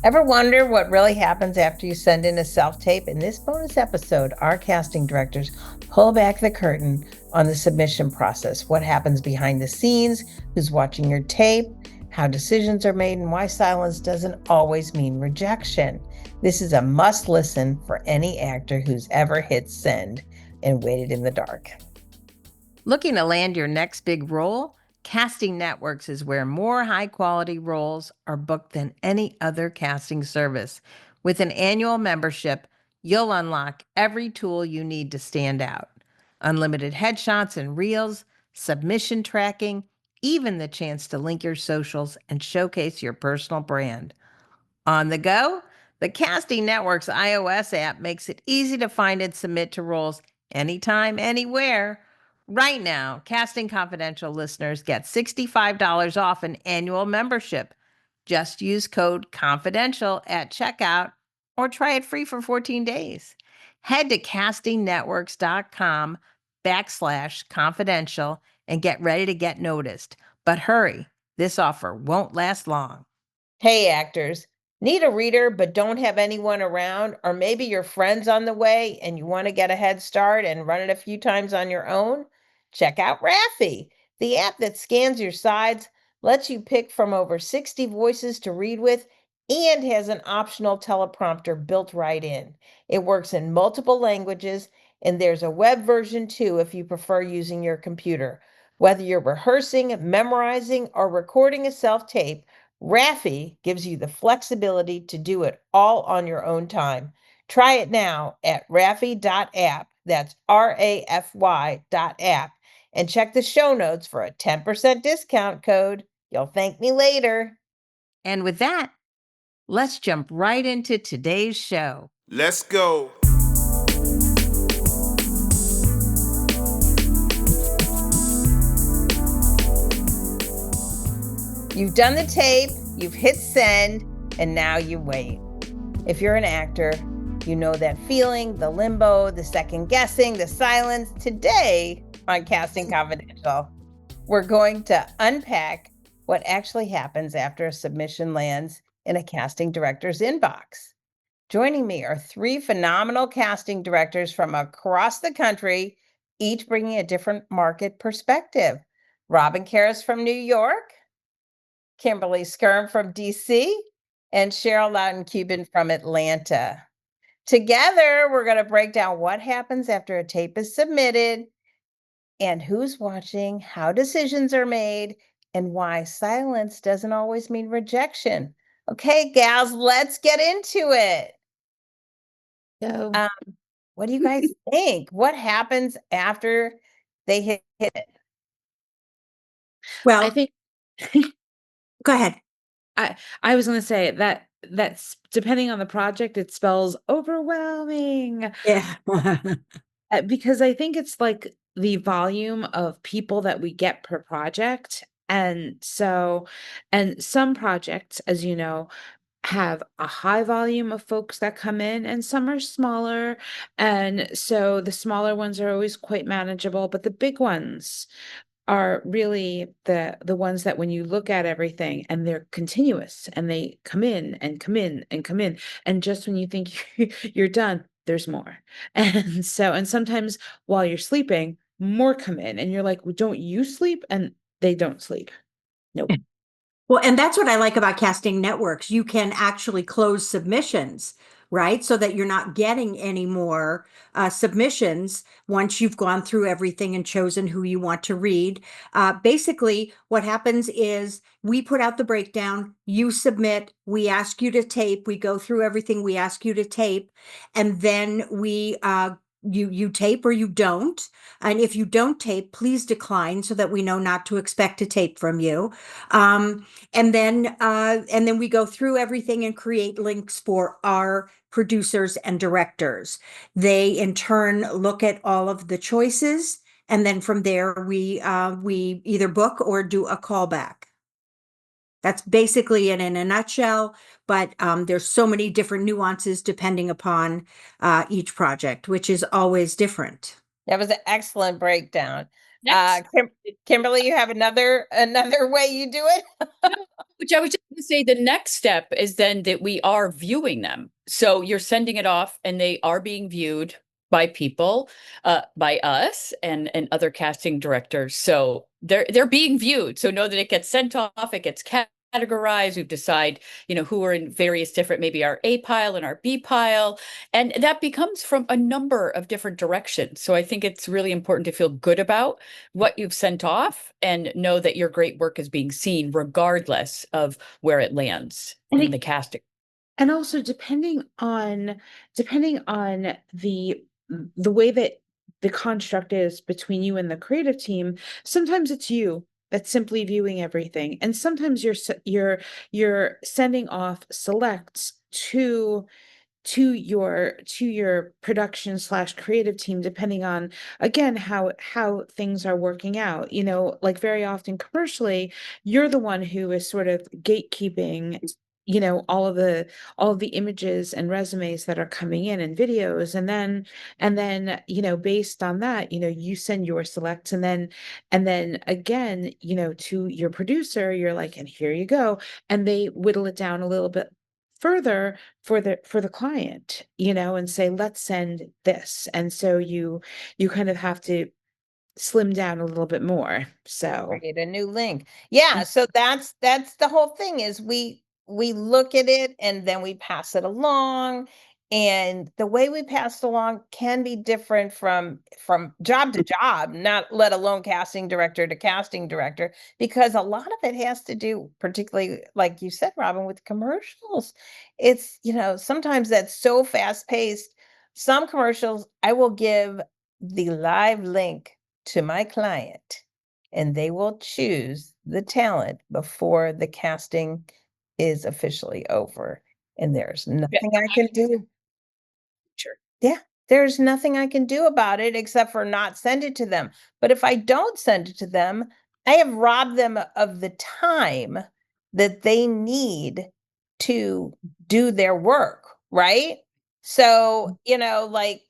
Ever wonder what really happens after you send in a self-tape? In this bonus episode, our casting directors pull back the curtain on the submission process. What happens behind the scenes, who's watching your tape, how decisions are made, and why silence doesn't always mean rejection. This is a must listen for any actor who's ever hit send and waited in the dark. Looking to land your next big role? Casting Networks is where more high quality roles are booked than any other casting service. With an annual membership, you'll unlock every tool you need to stand out. Unlimited headshots and reels, submission tracking, even the chance to link your socials and showcase your personal brand. On the go, the Casting Network's iOS app makes it easy to find and submit to roles anytime, anywhere. Right now, Casting Confidential listeners get $65 off an annual membership. Just use code CONFIDENTIAL at checkout or try it free for 14 days. Head to castingNetworks.com/confidential and get ready to get noticed. But hurry, this offer won't last long. Hey, actors. Need a reader but don't have anyone around? Or maybe your friend's on the way and you want to get a head start and run it a few times on your own? Check out Raffi, the app that scans your sides, lets you pick from over 60 voices to read with, and has an optional teleprompter built right in. It works in multiple languages, and there's a web version too if you prefer using your computer. Whether you're rehearsing, memorizing, or recording a self-tape, Raffi gives you the flexibility to do it all on your own time. Try it now at raffi.app. That's RAFY.app. And check the show notes for a 10% discount code. You'll thank me later. And with that, let's jump right into today's show. Let's go. You've done the tape, you've hit send, and now you wait. If you're an actor, you know that feeling, the limbo, the second guessing, the silence. Today on Casting Confidential, we're going to unpack what actually happens after a submission lands in a casting director's inbox. Joining me are three phenomenal casting directors from across the country, each bringing a different market perspective. Robin Carus from New York, Kimberly Skyrme from DC, and Cheryl Louden-Kubin from Atlanta. Together, we're going to break down what happens after a tape is submitted and who's watching, how decisions are made, and why silence doesn't always mean rejection. Okay, gals, let's get into it. So, What do you guys think? What happens after they hit it? I think Go ahead. I was going to say that's depending on the project, it spells overwhelming. Yeah. Because I think it's like the volume of people that we get per project. And some projects, as you know, have a high volume of folks that come in, and some are smaller. And so the smaller ones are always quite manageable, but the big ones are really the ones that when you look at everything and they're continuous and they come in and come in and come in, and just when you think you're done, there's more. And sometimes while you're sleeping, more come in and you're like, well, don't you sleep? And they don't sleep. Nope. Well, and that's what I like about casting networks. You can actually close submissions, right? So that you're not getting any more submissions once you've gone through everything and chosen who you want to read. Basically, what happens is we put out the breakdown, you submit, we ask you to tape, we go through everything, we ask you to tape, and then we you tape or you don't. And if you don't tape, please decline so that we know not to expect a tape from you. And then we go through everything and create links for our producers and directors. They in turn look at all of the choices, and then from there we either book or do a callback. That's basically it in a nutshell, but there's so many different nuances depending upon each project, which is always different. That was an excellent breakdown. Next. Kimberly, you have another way you do it? Which I was just going to say, the next step is then that we are viewing them. So you're sending it off and they are being viewed by people, by us and other casting directors. So they're being viewed. So know that it gets sent off, it gets categorized. We decide, who are in various different, maybe our A pile and our B pile. And that becomes from a number of different directions. So I think it's really important to feel good about what you've sent off and know that your great work is being seen regardless of where it lands in the casting. And also depending on the way that the construct is between you and the creative team, sometimes it's you that's simply viewing everything, and sometimes you're sending off selects to your production slash creative team, depending on, again, how things are working out. Like very often commercially, you're the one who is sort of gatekeeping all of the images and resumes that are coming in and videos, and then based on that, you send your selects, and then again, to your producer, you're like, and here you go, and they whittle it down a little bit further for the client, and say, let's send this. And so you kind of have to slim down a little bit more. So Create a new link. Yeah, so that's the whole thing is we look at it and then we pass it along, and the way we pass it along can be different from job to job, not let alone casting director to casting director, because a lot of it has to do, particularly like you said, Robin, with commercials. It's, sometimes that's so fast paced. Some commercials I will give the live link to my client and they will choose the talent before the casting is officially over. And there's nothing I can do. Sure. Yeah, there's nothing I can do about it except for not send it to them. But if I don't send it to them, I have robbed them of the time that they need to do their work, right? So, like,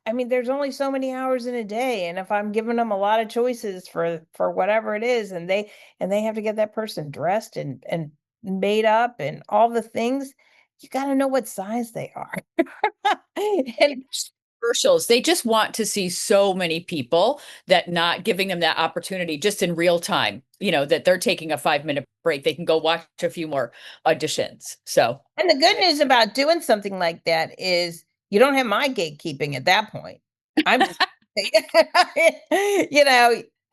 I mean, there's only so many hours in a day, and if I'm giving them a lot of choices for whatever it is, and they have to get that person dressed and made up and all the things, you got to know what size they are. And Commercials, they just want to see so many people that not giving them that opportunity just in real time, that they're taking a 5-minute break. They can go watch a few more auditions. So, and the good news about doing something like that is you don't have my gatekeeping at that point. I'm just,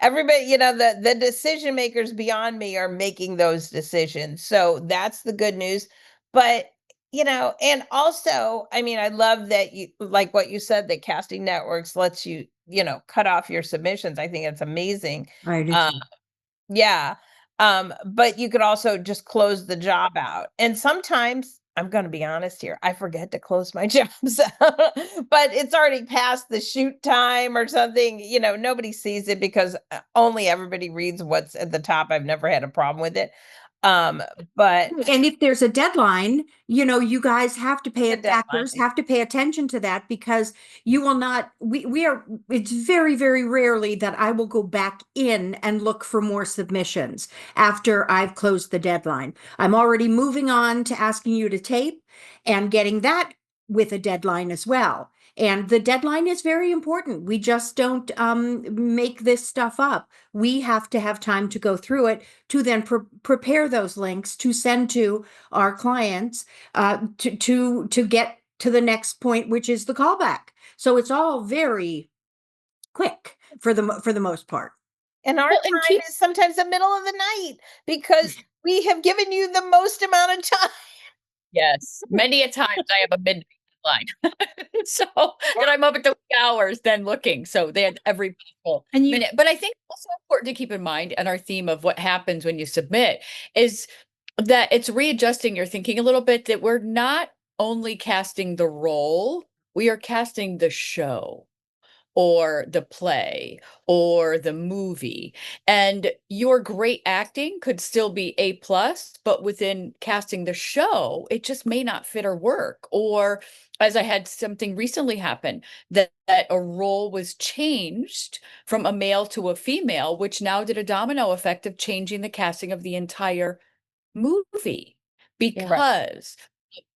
everybody, the decision makers beyond me are making those decisions. So that's the good news. But, and also, I mean, I love that you, like what you said, that casting networks lets you, cut off your submissions. I think it's amazing. I do Um, too. Yeah. But you could also just close the job out. And sometimes, I'm going to be honest here, I forget to close my jobs out, but it's already past the shoot time or something. Nobody sees it because only everybody reads what's at the top. I've never had a problem with it. But And if there's a deadline, you guys have to pay The it, actors deadline. have to pay attention to that, because you will not, it's very, very rarely that I will go back in and look for more submissions after I've closed the deadline. I'm already moving on to asking you to tape and getting that with a deadline as well. And the deadline is very important. We just don't make this stuff up. We have to have time to go through it to then prepare those links to send to our clients to get to the next point, which is the callback. So it's all very quick for the most part. And our well, and time is sometimes the middle of the night because we have given you the most amount of time. yes, many a times I have a midnight deadline. So that I'm up at the wee hours then looking. So they had every possible And you minute. But I think also important to keep in mind, and our theme of what happens when you submit is that it's readjusting your thinking a little bit, that we're not only casting the role, we are casting the show or the play or the movie, and your great acting could still be A plus, but within casting the show it just may not fit or work. Or as I had something recently happen, that a role was changed from a male to a female, which now did a domino effect of changing the casting of the entire movie because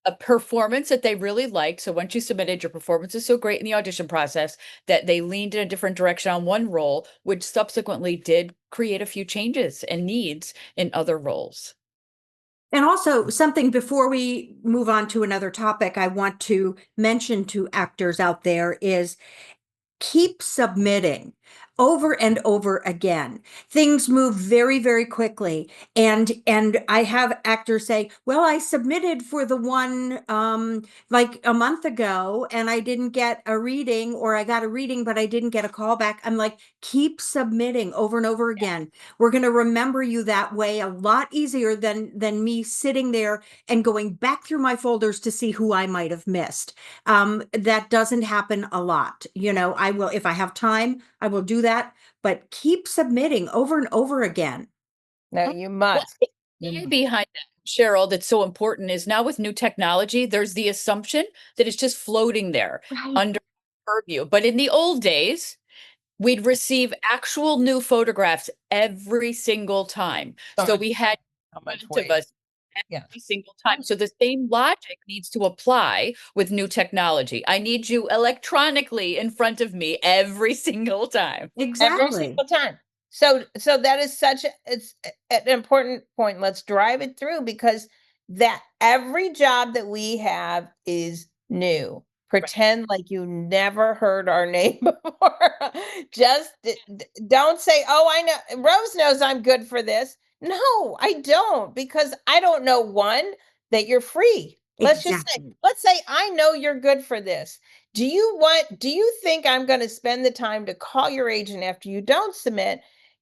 a performance that they really liked. So once you submitted, your performance is so great in the audition process that they leaned in a different direction on one role, which subsequently did create a few changes and needs in other roles. And also, something before we move on to another topic, I want to mention to actors out there is keep submitting over and over again. Things move very, very quickly. And I have actors say, well, I submitted for the one like a month ago and I didn't get a reading, or I got a reading, but I didn't get a call back. I'm like, keep submitting over and over again. We're going to remember you that way a lot easier than me sitting there and going back through my folders to see who I might have missed. That doesn't happen a lot. I will, if I have time, I will do that, but keep submitting over and over again. No, you must. Behind that, Cheryl, that's so important is now with new technology, there's the assumption that it's just floating there under purview. But in the old days, we'd receive actual new photographs every single time. So we had how much of us every single time. So the same logic needs to apply with new technology. I need you electronically in front of me every single time. Exactly. Every single time. So that is it's an important point. Let's drive it through, because that every job that we have is new. Pretend like you never heard our name before. Just don't say, oh, I know, Rose knows I'm good for this. No, I don't, because I don't know, one, that you're free. Let's just say, I know you're good for this. Do you think I'm going to spend the time to call your agent after you don't submit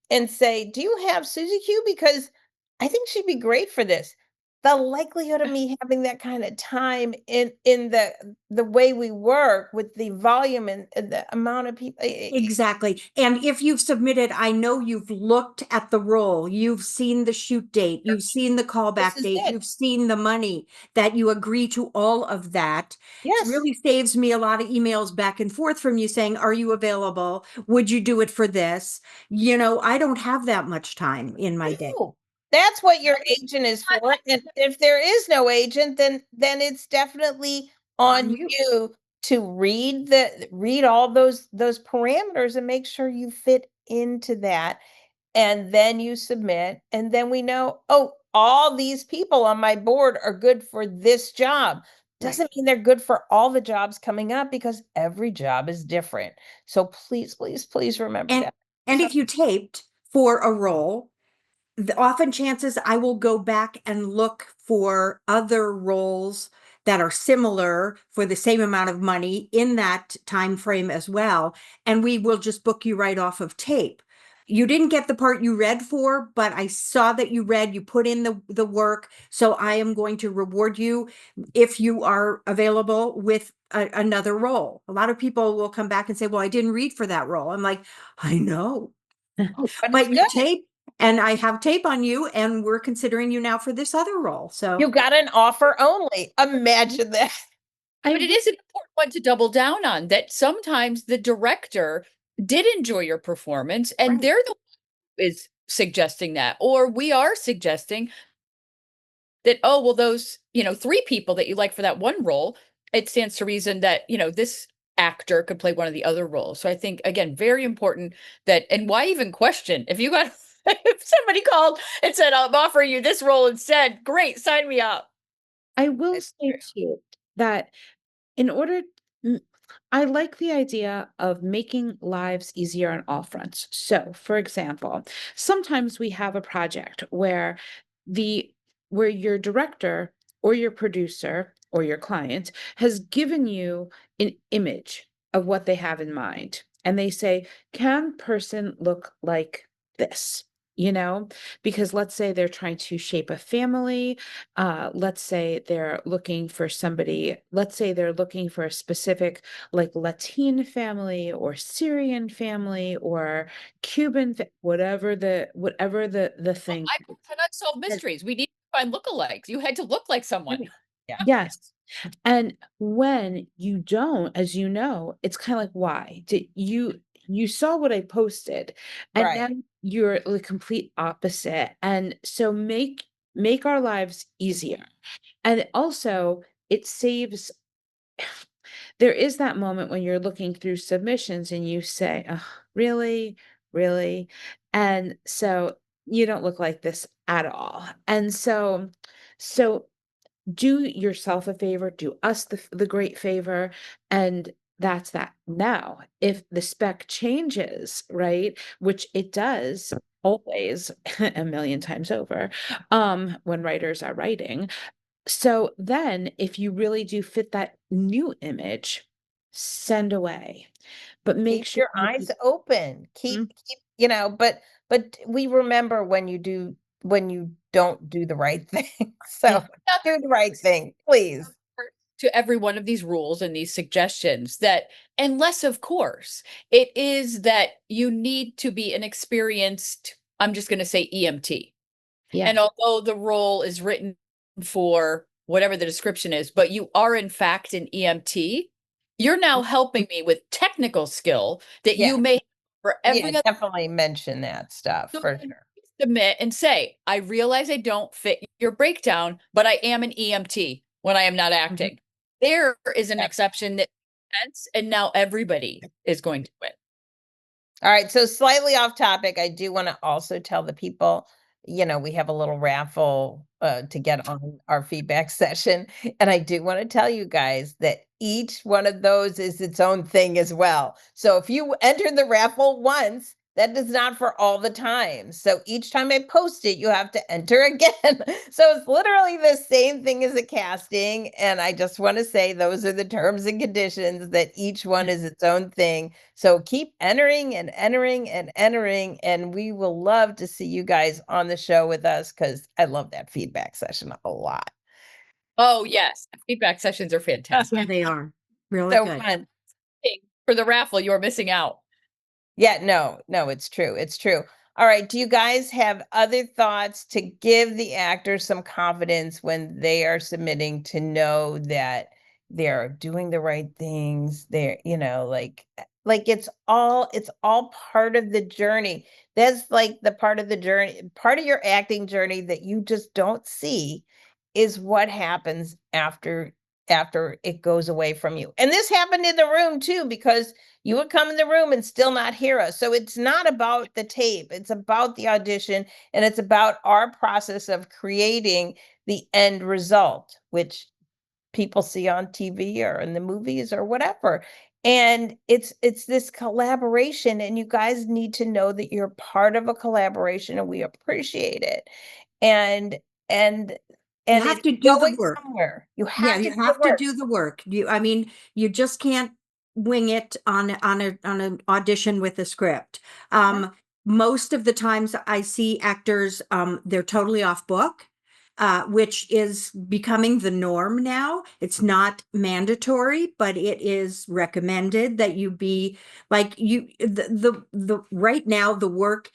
and say, do you have Susie Q? Because I think she'd be great for this. The likelihood of me having that kind of time in the way we work with the volume and the amount of people. Exactly. And if you've submitted, I know you've looked at the role, you've seen the shoot date, you've seen the callback date, you've seen the money, that you agree to all of that. Yes. It really saves me a lot of emails back and forth from you saying, are you available? Would you do it for this? I don't have that much time in my day. That's what your agent is for. And if there is no agent, then it's definitely on you to read all those parameters and make sure you fit into that. And then you submit, and then we know, oh, all these people on my board are good for this job. Doesn't mean they're good for all the jobs coming up, because every job is different. So please, please, please remember that. And if you taped for a role, often chances I will go back and look for other roles that are similar for the same amount of money in that time frame as well, and we will just book you right off of tape. You didn't get the part you read for, but I saw that you read, you put in the work, so I am going to reward you if you are available with another role. A lot of people will come back and say, well, I didn't read for that role. I'm like, I know, but you tape. And I have tape on you, and we're considering you now for this other role. So you got an offer only. Imagine that. But it is an important one to double down on, that sometimes the director did enjoy your performance, and they're the one who is suggesting that, or we are suggesting that, oh, well, those, 3 people that you like for that one role, it stands to reason that, this actor could play one of the other roles. So I think, again, very important that, and why even question if you got if somebody called and said, I'm offering you this role instead, great, sign me up. I will say too that in order, I like the idea of making lives easier on all fronts. So, for example, sometimes we have a project where your director or your producer or your client has given you an image of what they have in mind. And they say, can person look like this? Because let's say they're trying to shape a family. Let's say they're looking for a specific like Latin family or Syrian family or Cuban, whatever the thing. I cannot solve mysteries. We need to find lookalikes. You had to look like someone. Yes. And when you don't, as you know, it's kind of like, why did you saw what I posted, and then you're the complete opposite. And so make make our lives easier. And also, it saves there is that moment when you're looking through submissions and you say, "Ugh, really? Really?" And so you don't look like this at all. And so do yourself a favor, do us the great favor, and that's that. Now, if the spec changes, right, which it does always a million times over, when writers are writing, so then if you really do fit that new image, send away, but make Keep sure your eyes open. Mhm. Keep, but we remember when you don't do the right thing. Yeah. So do the right thing, please. To every one of these rules and these suggestions that, unless of course it is that you need to be an experienced, I'm just going to say EMT. Yeah. And although the role is written for whatever the description is, but you are in fact an EMT, you're now helping me with technical skill that Yeah. you may for every Yeah, other. definitely mention that stuff So for then sure. submit and say, I realize I don't fit your breakdown, but I am an EMT when I am not acting. There is an Yeah. exception that makes sense, and now everybody is going to win. All right, so slightly off topic, I do want to also tell the people, we have a little raffle to get on our feedback session. And I do want to tell you guys that each one of those is its own thing as well. So if you enter the raffle once, that is not for all the time. So each time I post it, you have to enter again. So it's literally the same thing as a casting. And I just want to say those are the terms and conditions, that each one is its own thing. So keep entering and entering and entering, and we will love to see you guys on the show with us, because I love that feedback session a lot. Oh, yes. Feedback sessions are fantastic. Yeah, they are really So good. fun. For the raffle, you're missing out. Yeah, no, it's true. It's true. All right. Do you guys have other thoughts to give the actors some confidence when they are submitting, to know that they're doing the right things? They're, like it's all part of the journey. That's like the part of the journey, part of your acting journey that you just don't see, is what happens after it goes away from you. And this happened in the room too, because you would come in the room and still not hear us. So it's not about the tape, it's about the audition, and it's about our process of creating the end result, which people see on TV or in the movies or whatever. And it's this collaboration, and you guys need to know that you're part of a collaboration, and we appreciate it. And and You and have it's to do the going work. somewhere. You Yeah, have to you do the have to work. do the work. You just can't wing it on an audition with a script. Most of the times I see actors, they're totally off book, which is becoming the norm now. It's not mandatory, but it is recommended that you be like the right now the work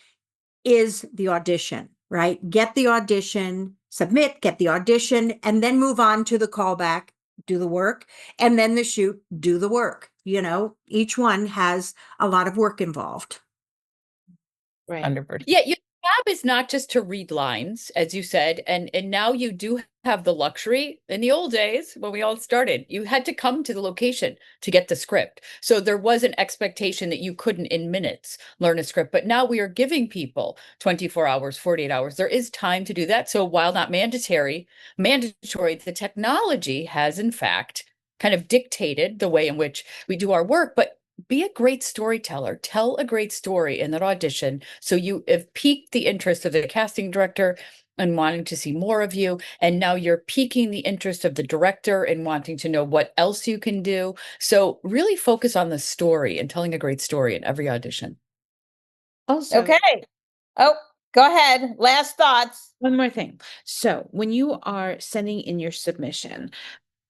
is the audition, right? Get the audition, submit, get the audition, and then move on to the callback, do the work, and then the shoot, do the work. Each one has a lot of work involved. Right. 100%. Yeah, your job is not just to read lines, as you said, and now you do have the luxury. In the old days, when we all started, you had to come to the location to get the script. So there was an expectation that you couldn't in minutes learn a script. But now we are giving people 24 hours, 48 hours. There is time to do that. So while not mandatory, the technology has in fact kind of dictated the way in which we do our work. But be a great storyteller. Tell a great story in that audition. So you have piqued the interest of the casting director and wanting to see more of you. And now you're piquing the interest of the director and wanting to know what else you can do. So really focus on the story and telling a great story in every audition. Also, Okay. Oh, go ahead. Last thoughts. one more thing. So when you are sending in your submission,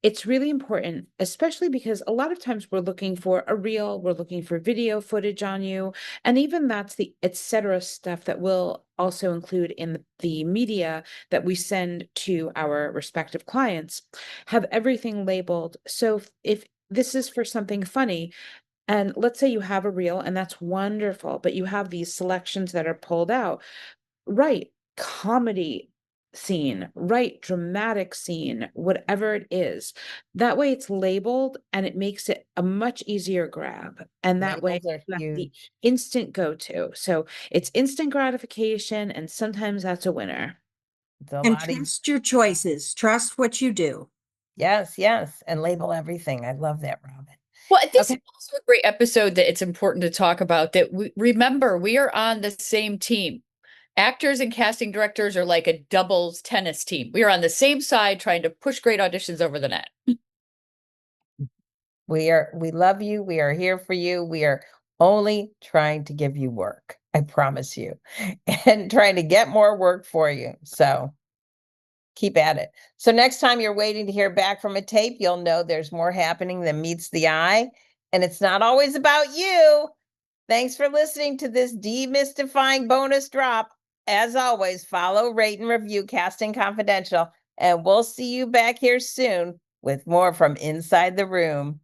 it's really important, especially because a lot of times we're looking for a reel, we're looking for video footage on you, and even that's the etc. stuff that we'll also include in the media that we send to our respective clients, have everything labeled. So if this is for something funny, and let's say you have a reel and that's wonderful, but you have these selections that are pulled out, right? Comedy scene, write dramatic scene, whatever it is. That way it's labeled and it makes it a much easier grab. And that way Labels are you have the huge. instant go-to. So it's instant gratification, and sometimes that's a winner. It's a And lot of trust your choices. Trust what you do. yes, yes, and label everything. I love that, Robin. Well, this Okay. is also a great episode that it's important to talk about, that remember, we are on the same team. Actors and casting directors are like a doubles tennis team. We are on the same side trying to push great auditions over the net. We love you. We are here for you. We are only trying to give you work. I promise you. And trying to get more work for you. So keep at it. So next time you're waiting to hear back from a tape, you'll know there's more happening than meets the eye. And it's not always about you. Thanks for listening to this demystifying bonus drop. As always, follow, rate, and review Casting Confidential. And we'll see you back here soon with more from Inside the Room.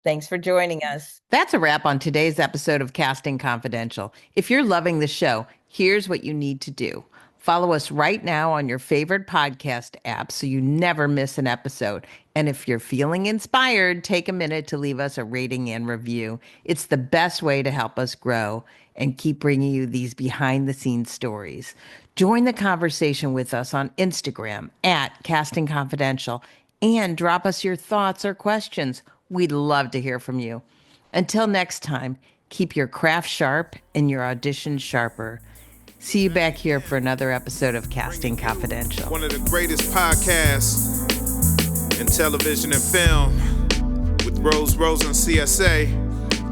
Thanks for joining us. That's a wrap on today's episode of Casting Confidential. If you're loving the show, here's what you need to do. Follow us right now on your favorite podcast app so you never miss an episode. And if you're feeling inspired, take a minute to leave us a rating and review. It's the best way to help us grow and keep bringing you these behind-the-scenes stories. Join the conversation with us on Instagram at Casting Confidential and drop us your thoughts or questions. We'd love to hear from you. Until next time, keep your craft sharp and your audition sharper. See you back here for another episode of Casting Confidential. One of the greatest podcasts in television and film with Rosen, CSA,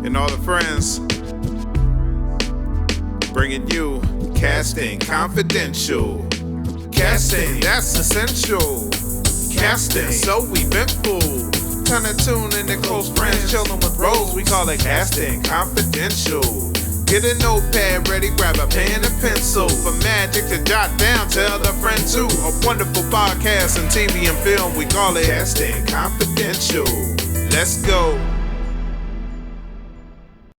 and all the friends. Bringing you Casting Confidential. Casting, that's essential. Casting, so eventful. Kinda tune in to close friends, chillin' with Rose. We call it Casting Confidential. Get a notepad ready, grab a pen and pencil. For magic to jot down, tell a friend too. A wonderful podcast in TV and film, we call it Casting Confidential. Let's go.